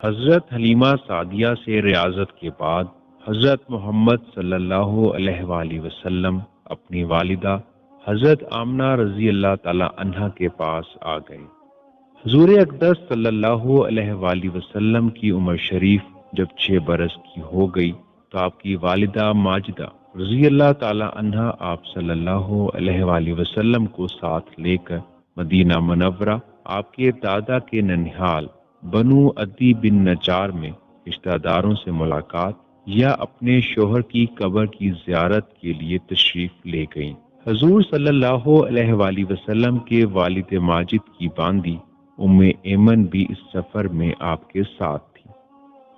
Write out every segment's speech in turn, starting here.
حضرت حلیمہ سعدیہ سے ریاضت کے بعد حضرت محمد صلی اللہ علیہ وآلہ وسلم اپنی والدہ حضرت آمنہ رضی اللہ تعالی عنہا کے پاس آ گئے۔ حضور اقدس صلی اللہ علیہ وآلہ وسلم کی عمر شریف جب 6 برس کی ہو گئی تو آپ کی والدہ ماجدہ رضی اللہ تعالی عنہا آپ صلی اللہ علیہ وآلہ وسلم کو ساتھ لے کر مدینہ منورہ آپ کے دادا کے ننھیال بنو عدی بن نجار میں رشتہ داروں سے ملاقات یا اپنے شوہر کی قبر کی زیارت کے لیے تشریف لے گئیں۔ حضور صلی اللہ علیہ وآلہ وسلم کے والد ماجد کی باندی ام ایمن بھی اس سفر میں آپ کے ساتھ تھی۔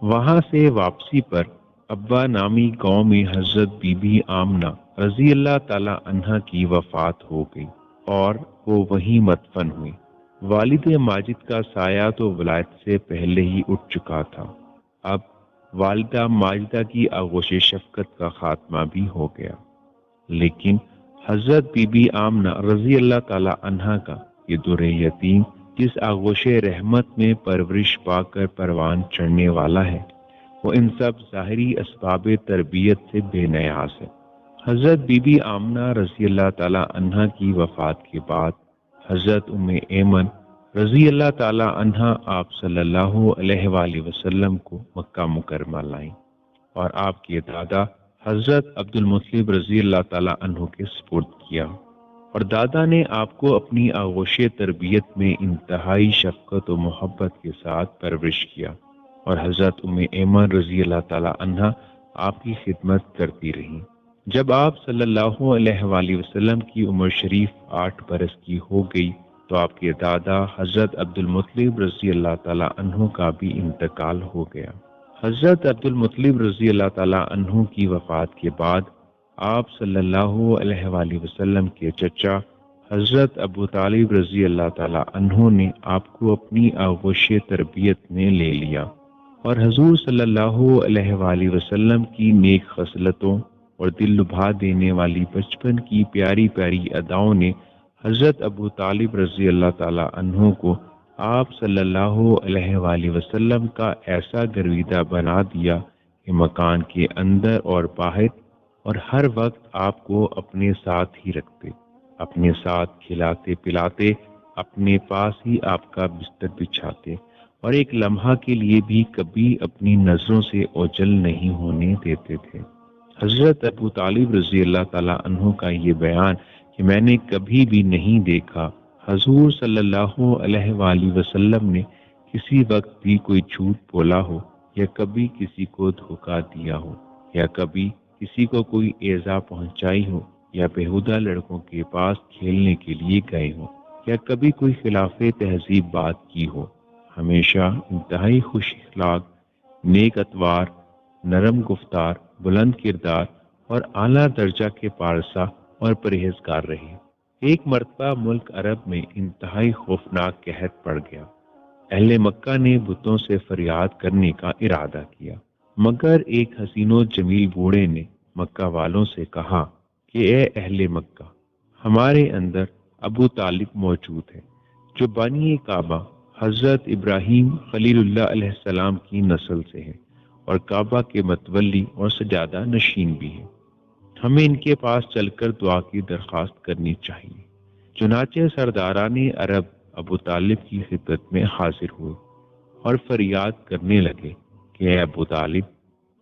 وہاں سے واپسی پر ابا نامی گاؤں میں حضرت بی بی آمنہ رضی اللہ تعالی عنہا کی وفات ہو گئی اور وہ وہیں مدفن ہوئی۔ والد ماجد کا سایہ تو ولادت سے پہلے ہی اٹھ چکا تھا، اب والدہ ماجدہ کی آغوش شفقت کا خاتمہ بھی ہو گیا، لیکن حضرت بی بی آمنہ رضی اللہ تعالی عنہا کا یہ در یتیم جس آغوش رحمت میں پرورش پا کر پروان چڑھنے والا ہے، وہ ان سب ظاہری اسباب تربیت سے بے نیاز ہے۔ حضرت بی بی آمنہ رضی اللہ تعالی عنہا کی وفات کے بعد حضرت ام ایمن رضی اللہ تعالی عنہا آپ صلی اللہ علیہ وآلہ وسلم کو مکہ مکرمہ لائیں اور آپ کے دادا حضرت عبد المطلب رضی اللہ تعالی عنہ کے سپرد کیا، اور دادا نے آپ کو اپنی آغوش تربیت میں انتہائی شفقت و محبت کے ساتھ پرورش کیا، اور حضرت ام ایمن رضی اللہ تعالی عنہا آپ کی خدمت کرتی رہیں۔ جب آپ صلی اللہ علیہ وآلہ وسلم کی عمر شریف 8 برس کی ہو گئی تو آپ کے دادا حضرت عبد المطلب رضی اللہ تعالی عنہ کا بھی انتقال ہو گیا۔ حضرت عبد المطلب رضی اللہ تعالی عنہ کی وفات کے بعد آپ صلی اللہ علیہ وآلہ وسلم کے چچا حضرت ابو طالب رضی اللہ تعالی عنہ نے آپ کو اپنی آغوش تربیت میں لے لیا، اور حضور صلی اللہ علیہ وآلہ وسلم کی نیک خصلتوں اور دل لبھا دینے والی بچپن کی پیاری پیاری اداؤں نے حضرت ابو طالب رضی اللہ تعالی عنہ کو آپ صلی اللہ علیہ وآلہ وسلم کا ایسا گرویدہ بنا دیا کہ مکان کے اندر اور باہر اور ہر وقت آپ کو اپنے ساتھ ہی رکھتے، اپنے ساتھ کھلاتے پلاتے، اپنے پاس ہی آپ کا بستر بچھاتے، اور ایک لمحہ کے لیے بھی کبھی اپنی نظروں سے اوجھل نہیں ہونے دیتے تھے۔ حضرت ابو طالب رضی اللہ تعالی عنہ کا یہ بیان کہ میں نے کبھی بھی نہیں دیکھا حضور صلی اللہ علیہ وآلہ وسلم نے کسی وقت بھی کوئی جھوٹ بولا ہو، یا کبھی کسی کو دھوکہ دیا ہو، یا کبھی کسی کو کوئی ایذا پہنچائی ہو، یا بےہودہ لڑکوں کے پاس کھیلنے کے لیے گئے ہوں، یا کبھی کوئی خلاف تہذیب بات کی ہو۔ ہمیشہ انتہائی خوش اخلاق، نیک اتوار، نرم گفتار، بلند کردار اور اعلیٰ درجہ کے پارسا اور پرہیزگار رہے۔ ایک مرتبہ ملک عرب میں انتہائی خوفناک قحط پڑ گیا۔ اہل مکہ نے بتوں سے فریاد کرنے کا ارادہ کیا، مگر ایک حسین و جمیل بوڑھے نے مکہ والوں سے کہا کہ اے اہل مکہ، ہمارے اندر ابو طالب موجود ہے، جو بانی کعبہ حضرت ابراہیم خلیل اللہ علیہ السلام کی نسل سے ہے، اور کعبہ کے متولی اور سجادہ نشین بھی ہے۔ ہمیں ان کے پاس چل کر دعا کی درخواست کرنی چاہیے۔ چنانچہ سرداران عرب ابو طالب کی خدمت میں حاضر ہوئے اور فریاد کرنے لگے کہ اے ابو طالب،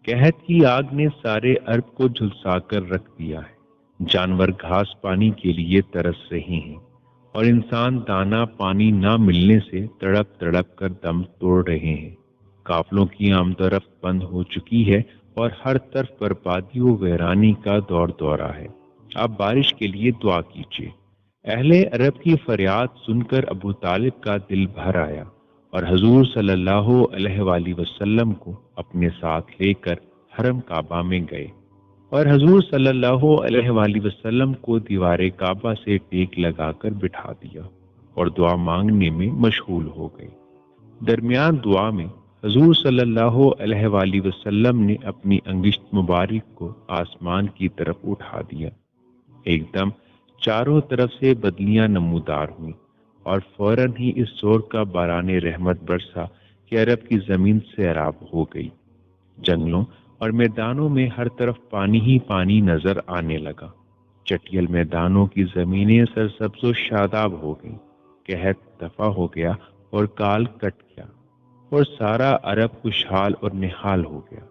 قحط کی آگ نے سارے عرب کو جھلسا کر رکھ دیا ہے، جانور گھاس پانی کے لیے ترس رہے ہیں، اور انسان دانا پانی نہ ملنے سے تڑپ تڑپ کر دم توڑ رہے ہیں۔ قافلوں کی آمد و رفت بند ہو چکی ہے اور ہر طرف بربادی و ویرانی کا دور دورہ ہے۔ آپ بارش کے لیے دعا کیجیے۔ اہل عرب کی فریاد سن کر ابو طالب کا دل بھر آیا اور حضور صلی اللہ علیہ وآلہ وسلم کو اپنے ساتھ لے کر حرم کعبہ میں گئے، اور حضور صلی اللہ علیہ وآلہ وسلم کو دیوار کعبہ سے ٹیک لگا کر بٹھا دیا اور دعا مانگنے میں مشغول ہو گئے۔ درمیان دعا میں حضور صلی اللہ علیہ وآلہ وسلم نے اپنی انگشت مبارک کو آسمان کی طرف اٹھا دیا۔ ایک دم چاروں طرف سے بدلیاں نمودار ہوئیں، اور فوراً ہی اس زور کا باران رحمت برسا کہ عرب کی زمین سیراب ہو گئی۔ جنگلوں اور میدانوں میں ہر طرف پانی ہی پانی نظر آنے لگا۔ چٹیل میدانوں کی زمینیں سرسبز و شاداب ہو گئیں، قحط دفع ہو گیا اور کال کٹ گیا، اور سارا عرب خوشحال اور نہال ہو گیا۔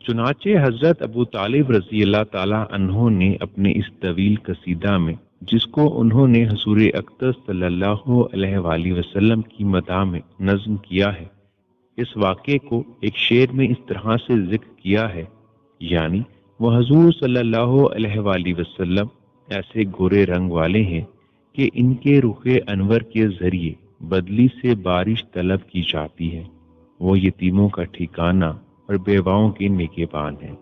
چنانچہ حضرت ابو طالب رضی اللہ تعالی عنہ نے اپنے اس طویل قصیدہ میں، جس کو انہوں نے حضور اقدس صلی اللہ علیہ وآلہ وسلم کی مدح میں نظم کیا ہے، اس واقعے کو ایک شعر میں اس طرح سے ذکر کیا ہے، یعنی وہ حضور صلی اللہ علیہ وآلہ وسلم ایسے گورے رنگ والے ہیں کہ ان کے رخ انور کے ذریعے بدلی سے بارش طلب کی جاتی ہے، وہ یتیموں کا ٹھکانہ اور بیواؤں کے نگہبان ہیں۔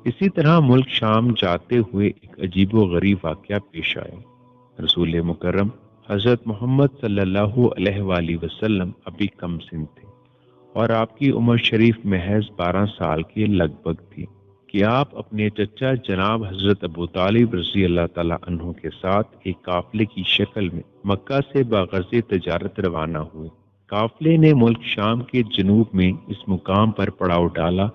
اسی طرح ملک شام جاتے ہوئے ایک عجیب و غریب واقعہ پیش آیا۔ رسول مکرم حضرت محمد صلی اللہ علیہ وآلہ وسلم ابھی کم سن تھے، اور آپ کی عمر شریف محض 12 سال کے لگ بھگ تھی کہ آپ اپنے چچا جناب حضرت ابو طالب رضی اللہ تعالی عنہ کے ساتھ ایک قافلے کی شکل میں مکہ سے بغرض تجارت روانہ ہوئے۔ قافلے نے ملک شام کے جنوب میں اس مقام پر پڑاؤ ڈالا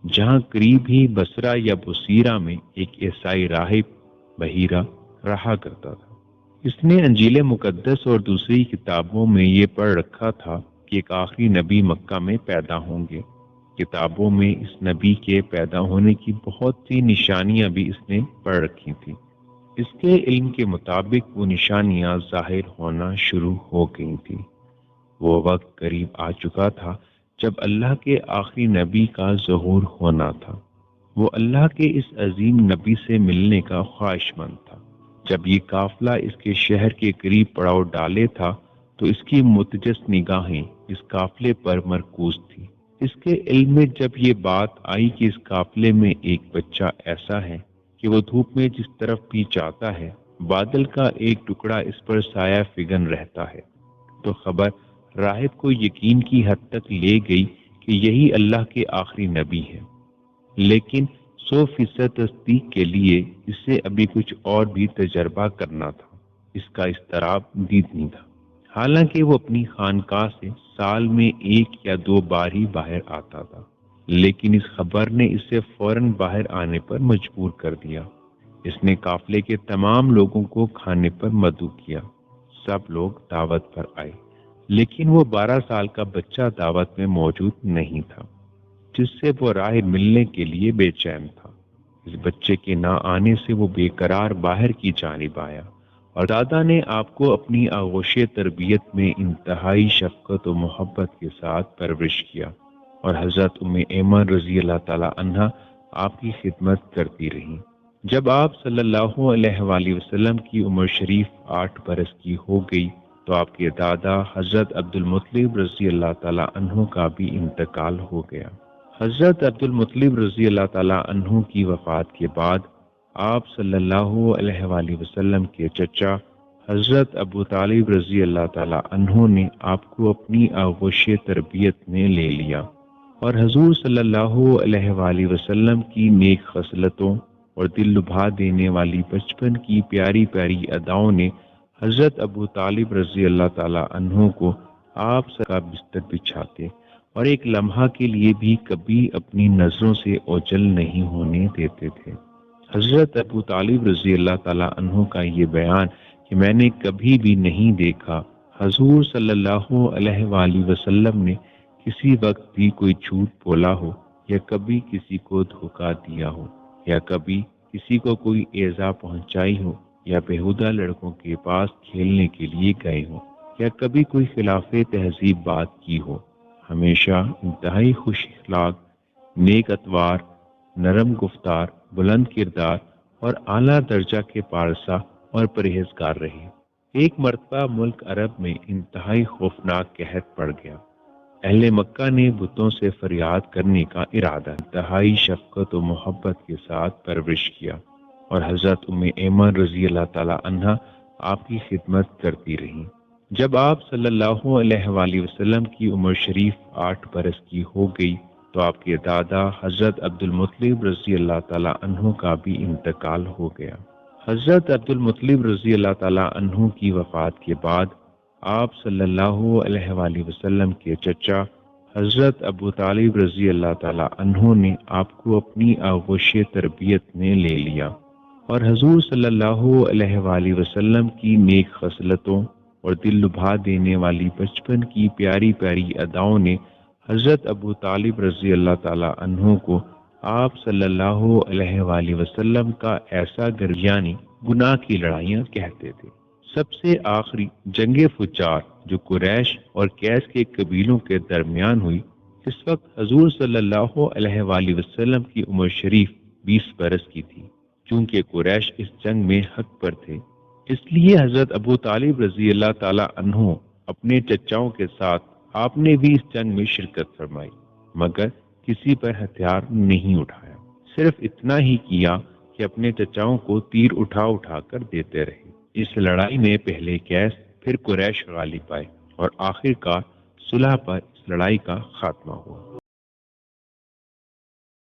جہاں قریب ہی بصرہ یا بصیرہ میں ایک عیسائی راہب بحیرہ رہا کرتا تھا۔ اس نے انجیل مقدس اور دوسری کتابوں میں یہ پڑھ رکھا تھا کہ ایک آخری نبی مکہ میں پیدا ہوں گے۔ کتابوں میں اس نبی کے پیدا ہونے کی بہت سی نشانیاں بھی اس نے پڑھ رکھی تھیں۔ اس کے علم کے مطابق وہ نشانیاں ظاہر ہونا شروع ہو گئی تھیں۔ وہ وقت قریب آ چکا تھا جب اللہ کے آخری نبی کا ظہور ہونا تھا۔ وہ اللہ کے اس عظیم نبی سے ملنے کا خواہش مند تھا۔ جب یہ قافلہ اس کے شہر کے قریب پڑاؤ ڈالے تھا تو اس کی متجس نگاہیں اس قافلے پر مرکوز تھی۔ اس کے علم میں جب یہ بات آئی کہ اس قافلے میں ایک بچہ ایسا ہے کہ وہ دھوپ میں جس طرف بھی جاتا ہے بادل کا ایک ٹکڑا اس پر سایہ فگن رہتا ہے، تو خبر راہب کو یقین کی حد تک لے گئی کہ یہی اللہ کے آخری نبی ہے، لیکن 100% تصدیق کے لیے اسے ابھی کچھ اور بھی تجربہ کرنا تھا۔ اس کا اضطراب دیدنی تھا، حالانکہ وہ اپنی خانقاہ سے سال میں 1 یا 2 بار ہی باہر آتا تھا، لیکن اس خبر نے اسے فوراً باہر آنے پر مجبور کر دیا۔ اس نے قافلے کے تمام لوگوں کو کھانے پر مدعو کیا۔ سب لوگ دعوت پر آئے، لیکن وہ 12 سال کا بچہ دعوت میں موجود نہیں تھا، جس سے وہ راہ ملنے کے لیے بے چین تھا۔ اس بچے کے نہ آنے سے وہ بے قرار باہر کی جانب آیا، اور دادا نے آپ کو اپنی آغوش تربیت میں انتہائی شفقت و محبت کے ساتھ پرورش کیا، اور حضرت ام ایمن رضی اللہ تعالی عنہا آپ کی خدمت کرتی رہیں۔ جب آپ صلی اللہ علیہ وآلہ وسلم کی عمر شریف 8 برس کی ہو گئی تو آپ کے دادا حضرت عبد المطلب رضی اللہ تعالی عنہ کا بھی انتقال ہو گیا۔ حضرت عبد المطلب رضی اللہ تعالی عنہ کی وفات کے بعد آپ صلی اللہ علیہ وآلہ وسلم کے چچا حضرت ابو طالب رضی اللہ تعالی عنہ نے آپ کو اپنی آغوش تربیت میں لے لیا، اور حضور صلی اللہ علیہ وآلہ وسلم کی نیک خصلتوں اور دل لبھا دینے والی بچپن کی پیاری پیاری اداؤں نے حضرت ابو طالب رضی اللہ تعالی عنہ کو آپ کا بستر بچھاتے اور ایک لمحہ کے لیے بھی کبھی اپنی نظروں سے اوجھل نہیں ہونے دیتے تھے۔ حضرت ابو طالب رضی اللہ تعالی عنہ کا یہ بیان کہ میں نے کبھی بھی نہیں دیکھا حضور صلی اللہ علیہ وآلہ وسلم نے کسی وقت بھی کوئی جھوٹ بولا ہو، یا کبھی کسی کو دھوکہ دیا ہو، یا کبھی کسی کو کوئی ایذا پہنچائی ہو، یا بےہودہ لڑکوں کے پاس کھیلنے کے لیے گئے ہوں، یا کبھی کوئی خلاف تہذیب بات کی ہو۔ ہمیشہ انتہائی خوش اخلاق، نیک اتوار، نرم گفتار، بلند کردار اور اعلیٰ درجہ کے پارسا اور پرہیزگار رہے۔ ایک مرتبہ ملک عرب میں انتہائی خوفناک قحط پڑ گیا۔ اہل مکہ نے بتوں سے فریاد کرنے کا ارادہ انتہائی شفقت و محبت کے ساتھ پرورش کیا، اور حضرت ام ایمن رضی اللہ تعالی عنہا آپ کی خدمت کرتی رہیں۔ جب آپ صلی اللہ علیہ وآلہ وسلم کی عمر شریف 8 برس کی ہو گئی تو آپ کے دادا حضرت عبد المطلب رضی اللہ تعالی عنہ کا بھی انتقال ہو گیا۔ حضرت عبد المطلب رضی اللہ تعالی عنہ کی وفات کے بعد آپ صلی اللہ علیہ وآلہ وسلم کے چچا حضرت ابو طالب رضی اللہ تعالی عنہ نے آپ کو اپنی آغوش تربیت میں لے لیا اور حضور صلی اللہ علیہ وآلہ وسلم کی نیک خصلتوں اور دل لبھا دینے والی بچپن کی پیاری پیاری اداؤں نے حضرت ابو طالب رضی اللہ تعالی عنہ کو آپ صلی اللہ علیہ وآلہ وسلم کا ایسا یعنی گناہ کی لڑائیاں کہتے تھے۔ سب سے آخری جنگ فجار جو قریش اور کیس کے قبیلوں کے درمیان ہوئی، اس وقت حضور صلی اللہ علیہ وآلہ وسلم کی عمر شریف 20 برس کی تھی۔ چونکہ قریش اس جنگ میں حق پر تھے، اس لیے حضرت ابو طالب رضی اللہ تعالی عنہ اپنے چچاؤں کے ساتھ آپ نے بھی اس جنگ میں شرکت فرمائی، مگر کسی پر ہتھیار نہیں اٹھایا، صرف اتنا ہی کیا کہ اپنے چچاؤں کو تیر اٹھا اٹھا کر دیتے رہے۔ اس لڑائی میں پہلے کیس پھر قریش غالب آئے اور آخر کار صلح پر اس لڑائی کا خاتمہ ہوا۔